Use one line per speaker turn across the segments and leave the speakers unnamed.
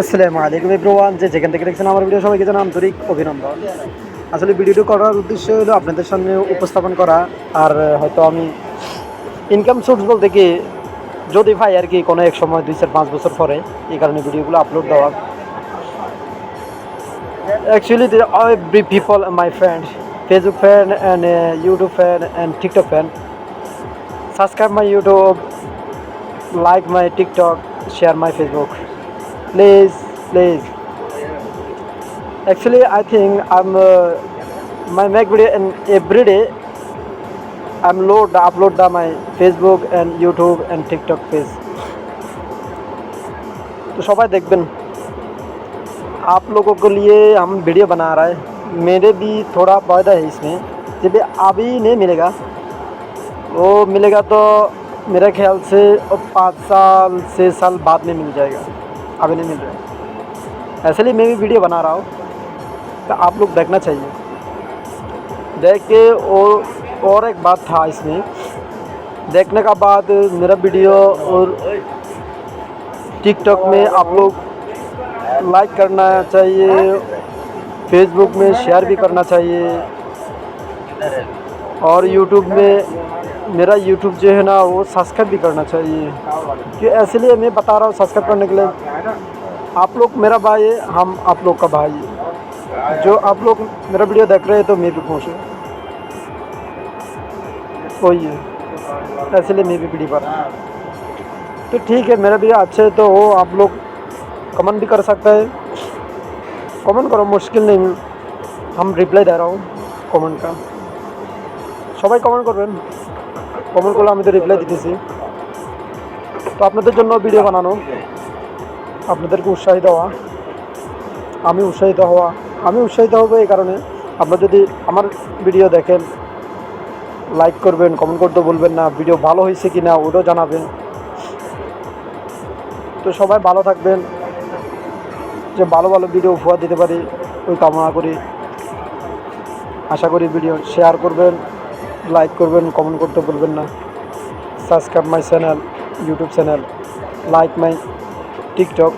আসসালামু আলাইকুম এভরিওয়ান, যেখান থেকে দেখছেন আমার ভিডিও সবাইকে জানাই আন্তরিক অভিনন্দন। আসলে ভিডিওটি করার উদ্দেশ্য হলো আপনাদের সামনে উপস্থাপন করা। আর হয়তো আমি ইনকাম সোর্স বলতে কি যদি ভাই আর কি কোনো এক সময় 2-4-5 বছর পরে এই কারণে ভিডিওগুলো আপলোড দেওয়া। Actually every people my friend, Facebook fan and YouTube fan and TikTok fan, subscribe my YouTube, like my TikTok, share my Facebook, please. Actually, I think I'm my make video and every day I'm upload my Facebook and YouTube and TikTok page. तो सबाई देखबें आप लोगों के लिए हम video बना रहे हैं। मेरे भी थोड़ा फायदा है इसमें, जब अभी नहीं मिलेगा वो मिलेगा तो मेरे ख्याल से 5 साल 6 साल बाद में मिल जाएगा, अभी नहीं मिल रहा है। इसलिए मैं भी वीडियो बना रहा हूँ, तो आप लोग देखना चाहिए। देख के और एक बात था इसमें, देखने का बाद मेरा वीडियो और टिकटॉक में आप लोग लाइक करना चाहिए, फेसबुक में शेयर भी करना चाहिए, और यूट्यूब में मेरा यूट्यूब जो है ना वो सब्सक्राइब भी करना चाहिए। कि इसलिए मैं बता रहा हूँ सब्सक्राइब करने के लिए। आप लोग मेरा भाई है, हम आप लोग का भाई है। जो आप लोग मेरा वीडियो देख रहे हैं तो मैं भी खुश हूँ, वही है, इसलिए मैं भी वीडियो पर। तो ठीक है, मेरा भी अच्छे तो हो, आप लोग कमेंट भी कर सकते हैं। कमेंट करो, मुश्किल नहीं, हम रिप्लाई दे रहा हूँ कमेंट का। সবাই কমেন্ট করবেন, কমেন্ট করলে আমি তো রিপ্লাই দিতেছি। তো আপনাদের জন্য ভিডিও বানানো, আপনাদেরকে উৎসাহিত হওয়া, আমি উৎসাহিত হব এই কারণে। আপনারা যদি আমার ভিডিও দেখেন লাইক করবেন, কমেন্ট করতে বলবেন না, ভিডিও ভালো হয়েছে কি না ওটাও জানাবেন। তো সবাই ভালো থাকবেন, যে ভালো ভিডিও উপহার দিতে পারি ওই কামনা করি। আশা করি ভিডিও শেয়ার করবেন, লাইক করবেন, কমেন্ট করতে বলবেন না। Subscribe my channel, YouTube channel, like my TikTok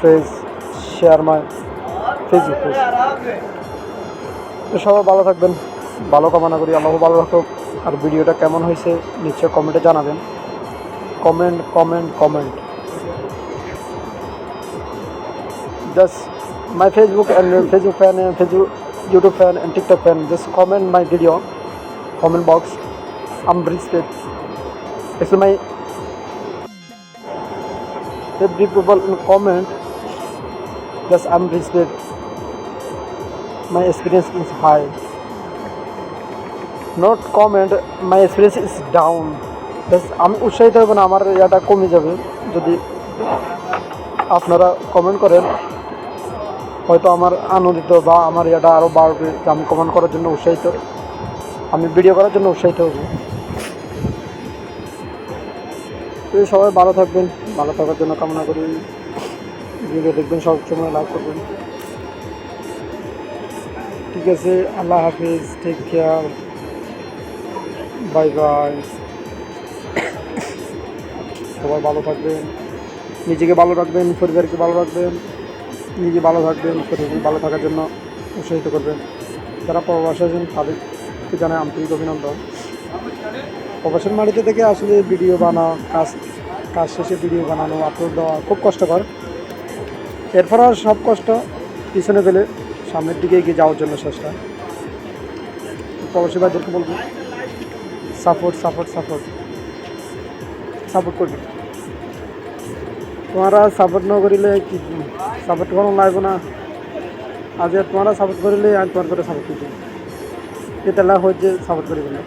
page, share my Facebook page. তো সবাই ভালো থাকবেন, ভালো কামনা করি, আল্লাহ ভালো রাখুক। আর ভিডিওটা কেমন হয়েছে নিশ্চয় কমেন্টে জানাবেন। Comment just my Facebook fan and Facebook YouTube fan and TikTok fan, just comment my video, comment box, I'm respect. It's my every people in comment, just I'm respect. My experience is high, not comment my experience is down. just আমি উৎসাহিত হব না, আমার এটা কমে যাবে যদি আপনারা কমেন্ট করেন। হয়তো আমার আনন্দিত বা আমার এটা আরও বাড়বে, যে আমি কমেন্ট করার জন্য উৎসাহিত, আমি ভিডিও করার জন্য উৎসাহিত হব। তো সবাই ভালো থাকবেন, ভালো থাকার জন্য কামনা করি। ভিডিও দেখবেন, সবসময় লাইক করবেন। ঠিক আছে, আল্লাহ হাফিজ, টেক কেয়ার, বাই বাই। সবাই ভালো থাকবেন, নিজেকে ভালো রাখবেন, পরিবারকে ভালো রাখবেন, নিজে ভালো থাকবেন, পরিবার ভালো থাকার জন্য উৎসাহিত করবেন। যারা প্রবাসে আছেন তাদেরকে জানাই আন্তরিক অভিনন্দন। প্রবাসের মাটিতে থেকে আসলে ভিডিও বানানো, কাজ শেষে ভিডিও বানানো, আপলোড দেওয়া খুব কষ্টকর। এরপর আর সব কষ্ট পিছনে ফেলে সামনের দিকে এগিয়ে যাওয়ার জন্য চেষ্টা। প্রবাসী ভাইদেরকে বলবো সাপোর্ট করবে। তোমারা সাপোর্ট না করিলে কি সাপোর্ট করা লাগবে না। আজ তোমরা সাপোর্ট করিলে আমি তোমার করে সাপোর্ট করছি, এটা হচ্ছে সাপোর্ট করিবে না।